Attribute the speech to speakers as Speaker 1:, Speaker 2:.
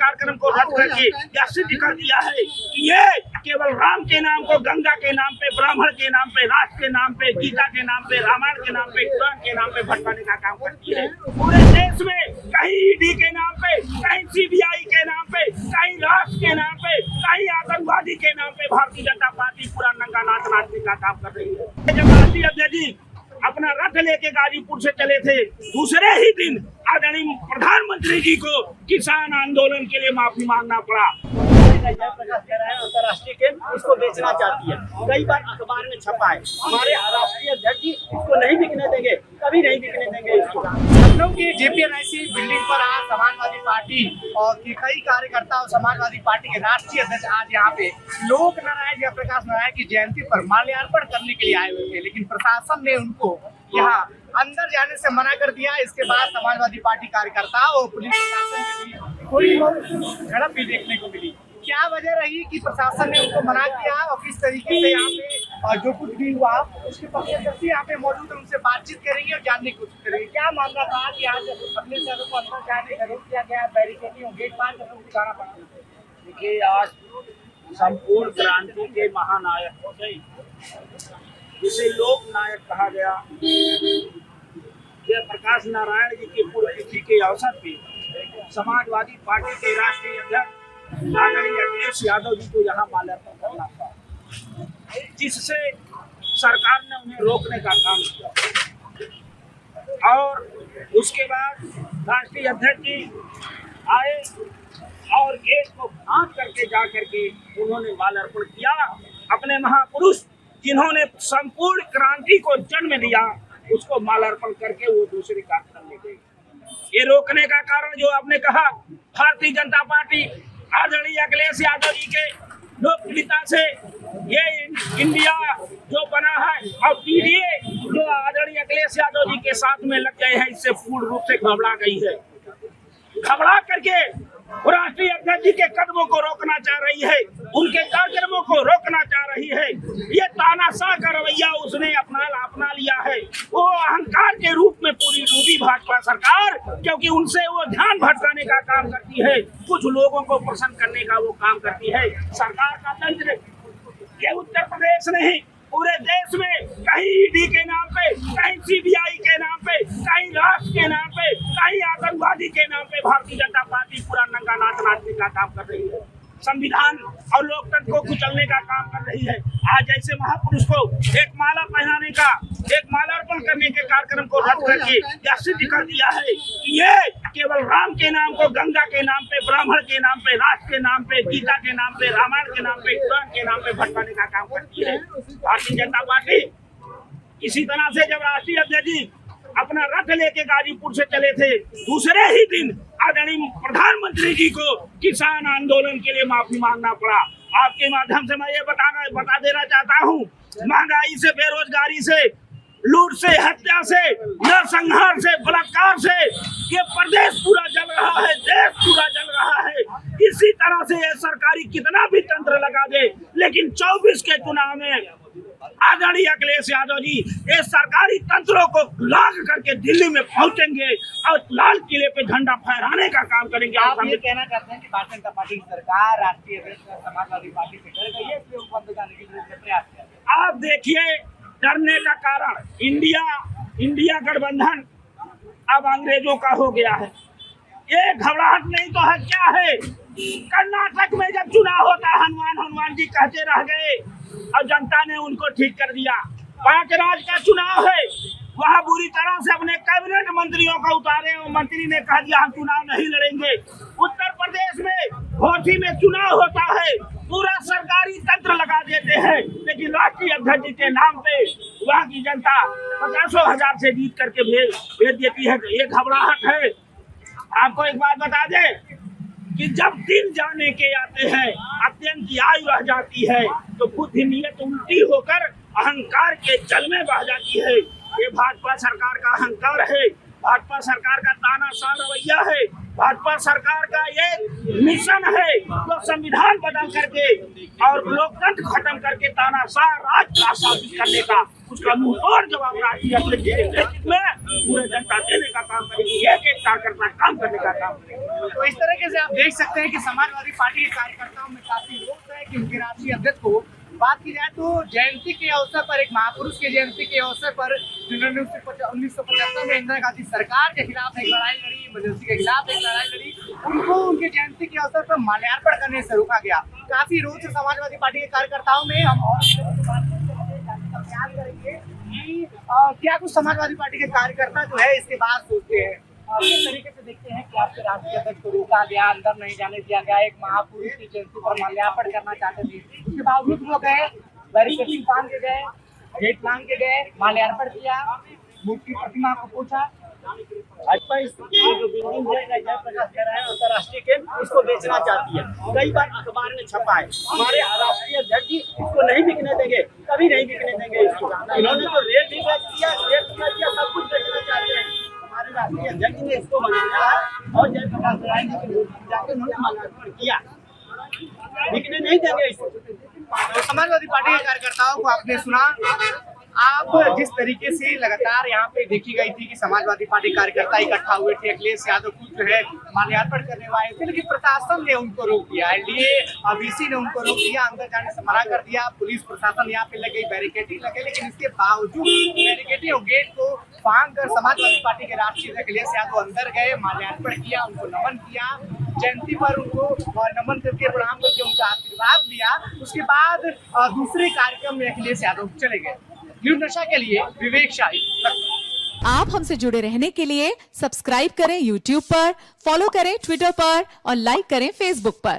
Speaker 1: कार्यक्रम को रद्द करके यह सिद्ध कर दिया है कि ये केवल राम के नाम को गंगा के नाम पे, ब्राह्मण के नाम पे, राष्ट्र के नाम पे, गीता के नाम पे, रामायण के नाम पे, कुरान के नाम पे भटकाने का काम करती है। पूरे देश में कहीं ईडी के नाम पे, कहीं सीबीआई के नाम पे, कहीं राष्ट्र के नाम पे, कहीं आतंकवादी के नाम पे भारतीय जनता पार्टी पूरा नंगा नाच नाचने का काम कर रही है। जब राष्ट्रीय अध्यक्ष जी अपना रथ लेके गाजीपुर से चले थे, दूसरे ही दिन आदरणीय प्रधानमंत्री जी को किसान आंदोलन के लिए माफी मांगना पड़ा।
Speaker 2: अंतर्राष्ट्रीय केंद्र इसको बेचना चाहती है, कई बार अखबार में छपा है। हमारे राष्ट्रीय अध्यक्ष जी इसको नहीं बिकने देंगे, कभी नहीं बिकने देंगे इसको। लखनऊ की JPNIC बिल्डिंग पर आज समाजवादी पार्टी और कई कार्यकर्ता और समाजवादी पार्टी के राष्ट्रीय अध्यक्ष आज यहाँ पे लोक नारायण जयप्रकाश नारायण की जयंती पर माल्यार्पण करने के लिए आए हुए थे, लेकिन प्रशासन ने उनको यहाँ अंदर जाने से मना कर दिया। इसके बाद समाजवादी पार्टी कार्यकर्ता और पुलिस प्रशासन के बीच थोड़ी बहुत झड़प भी देखने को मिली। क्या वजह रही कि प्रशासन ने उनको मना किया और किस तरीके से यहाँ पे जो कुछ भी हुआ उसके पक्षदर्शी यहाँ पे मौजूद है, उनसे बातचीत करेंगे और जानने की कोशिश करेंगे क्या मामला था कि आज अपने शहरों को अंदर जाने का रोक किया गया, बैरिकेडिंग गेट पार करके दिखाना पड़ा।
Speaker 1: देखिए, आज संपूर्ण क्रांति के महानायक जिसे लोक नायक कहा गया, जयप्रकाश नारायण जी की पुण्यतिथि के अवसर पे समाजवादी पार्टी के राष्ट्रीय अध्यक्ष आदरणीय अखिलेश यादव जी को यहाँ माल्यार्पण करना था, जिससे सरकार ने उन्हें रोकने का काम किया। और उसके बाद राष्ट्रीय अध्यक्ष जी आए और गेट को भाग करके जा करके उन्होंने माल्यार्पण किया। अपने महापुरुष जिन्होंने संपूर्ण क्रांति को जन्म दिया, उसको माल्यार्पण करके वो दूसरे कार्यक्रम में गए। ये रोकने का कारण जो आपने कहा, भारतीय जनता पार्टी आदरणीय अखिलेश यादव जी के लोकप्रियता से ये इंडिया जो बना है और पीडीए जो आदरणीय अखिलेश यादव जी के साथ में लग गए हैं, इससे पूर्ण रूप से घबरा गई है। घबरा करके राष्ट्रीय अध्यक्ष जी के कदमों को रोकना चाह रही है, उनके कार्यक्रमों को रोकना चाह रही है। ये तानाशाह का रवैया उसने अपना लिया है। वो अहंकार के रूप में पूरी डूबी भाजपा सरकार, क्योंकि उनसे वो ध्यान भटकाने का काम करती है, कुछ लोगों को प्रसन्न करने का वो काम करती है। सरकार का तंत्र ये उत्तर प्रदेश नहीं, पूरे देश में कहीं ईडी के नाम पे, कहीं सीबीआई के नाम पे, कहीं राष्ट्र के नाम पे, कहीं आतंकवादी के नाम पे भारतीय जनता पार्टी पूरा नंगा नाच नाचने का काम कर रही है, संविधान और लोकतंत्र को कुचलने का काम कर रही है। आज ऐसे महापुरुष को एक माला पहनाने का, एक माल्यार्पण करने के कार्यक्रम को रद्द करके यह सिद्ध कर दिया है कि ये केवल राम के नाम को गंगा के नाम पे, ब्राह्मण के नाम पे, राष्ट्र के नाम पे, गीता के नाम पे, रामायण के नाम पे, कुरान के नाम पे भटकाने का काम करती है भारतीय जनता पार्टी। इसी तरह से जब राष्ट्रीय अध्यक्ष जी अपना रथ लेके गाजीपुर से चले थे, दूसरे ही दिन आदरणीय प्रधानमंत्री जी को किसान आंदोलन के लिए माफी मांगना पड़ा। आपके माध्यम से मैं ये बता देना चाहता हूँ, महंगाई से, बेरोजगारी से, लूट से, हत्या से, नरसंहार से, बलात्कार से ये प्रदेश पूरा जल रहा है, देश पूरा जल रहा है। इसी तरह से ये सरकारी कितना भी तंत्र लगा दे, लेकिन 24 के चुनाव में आदरणीय अखिलेश यादव जी ये सरकारी तंत्रों को लाग करके दिल्ली में पहुंचेंगे और लाल किले पे झंडा फहराने का काम करेंगे।
Speaker 2: आप ये कहना चाहते हैं कि भारतीय जनता पार्टी की सरकार राष्ट्रीय समाजवादी पार्टी से डर गई है, इसलिए वो बंद करने के लिए प्रयास कर रही है।
Speaker 1: आप देखिए, डरने का कारण इंडिया गठबंधन अब अंग्रेजों का हो गया है। ये घबराहट नहीं तो है क्या है? कर्नाटक में जब चुनाव होता है, हनुमान जी कहते रह गए और जनता ने उनको ठीक कर दिया। 5 राज्य का चुनाव है, वहाँ बुरी तरह से अपने कैबिनेट मंत्रियों को उतारे और मंत्री ने कह दिया हम चुनाव नहीं लड़ेंगे। उत्तर प्रदेश में भोटी में चुनाव होता है, पूरा सरकारी तंत्र लगा देते हैं, लेकिन राष्ट्रीय अध्यक्ष जी के नाम पे वहाँ की जनता 50,000 से जीत करके भेज देती है। ये घबराहट है। आपको एक बात बता दें कि जब दिन जाने के आते हैं, अत्यंत आयु रह जाती है, तो बुद्धि नीयत उल्टी होकर अहंकार के जल में बह जाती है। ये भाजपा सरकार का अहंकार है, भाजपा सरकार का तानाशाह रवैया है, भाजपा सरकार का ये मिशन है तो संविधान बदल करके और लोकतंत्र खत्म करके तानाशाह राज का स्थापित करने का उसका मुंहतोड़ जवाब राष्ट्रीय अध्यक्ष में पूरे जनता देने का काम करेगी, एक एक कार्यकर्ता काम करने का काम करेगी।
Speaker 2: तो इस तरीके से आप देख सकते हैं कि समाजवादी पार्टी के कार्यकर्ताओं में काफी रोष है कि उनके राष्ट्रीय अध्यक्ष को बात की जाए तो जयंती के अवसर पर, एक महापुरुष के जयंती के अवसर पर जिन्होंने 1975 में इंदिरा गांधी सरकार के खिलाफ एक लड़ाई लड़ी, इमरजेंसी के खिलाफ एक लड़ाई लड़ी, उनको उनके जयंती के अवसर पर माल्यार्पण करने से रोका गया। काफी रोष है समाजवादी पार्टी के कार्यकर्ताओं में। हम और प्रयास करेंगे कि क्या कुछ समाजवादी पार्टी के कार्यकर्ता जो है इसके बाद सोचते हैं। किस तरीके से देखते हैं कि आपके राष्ट्रीय अध्यक्ष को रोका गया, अंदर नहीं जाने दिया गया, एक महापुरुष की जयंती पर माल्यार्पण करना चाहते थे, उसके बावजूद वो गए, बैरिकेडिंग बांध के गए, गेट बांध के गए, माल्यार्पण किया, मूर्ति प्रतिमा को पूछा।
Speaker 1: भाजपा इस जो बिल्डिंग है जयप्रकाश कह रहा है अंतर्राष्ट्रीय के, इसको बेचना चाहती है। कई बार अखबार में छपा है, हमारे राष्ट्रीय अध्यक्ष जी इसको नहीं बिकने देंगे, कभी नहीं बिकने देंगे इसको। इन्होंने तो रेट भी बेच दिया, सब कुछ बेचना चाहते हैं। हमारे राष्ट्रीय अध्यक्ष ने इसको बनाया और जयप्रकाश नारायण जी की जाकर उन्होंने माल्यार्पण किया, बिकने नहीं देंगे इसको।
Speaker 2: तो समाजवादी पार्टी के कार्यकर्ताओं को आपने सुना। आप जिस तरीके से लगातार यहाँ पे देखी गई थी कि समाजवादी पार्टी कार्यकर्ता इकट्ठा हुए थे, अखिलेश यादव खुद जो है माल्यार्पण करने वाले थे, लेकिन प्रशासन ने उनको रोक दिया, एनडीए वीसी ने उनको रोक दिया, अंदर जाने से मना कर दिया। पुलिस प्रशासन यहाँ पे लगे, बैरिकेडिंग लगे, लेकिन इसके बावजूद बैरिकेडिंग और गेट को फांग कर समाजवादी पार्टी के राष्ट्रीय अखिलेश यादव अंदर गए, माल्यार्पण किया, उनको नमन किया, जयंती पर उनको नमन करके प्रणाम करके उनका आशीर्वाद लिया। उसके बाद दूसरे कार्यक्रम में अखिलेश यादव चले गए। न्यूज़ नशा के लिए विवेक शाही।
Speaker 3: आप हमसे जुड़े रहने के लिए सब्सक्राइब करें YouTube पर, फॉलो करें Twitter पर और लाइक करें Facebook पर।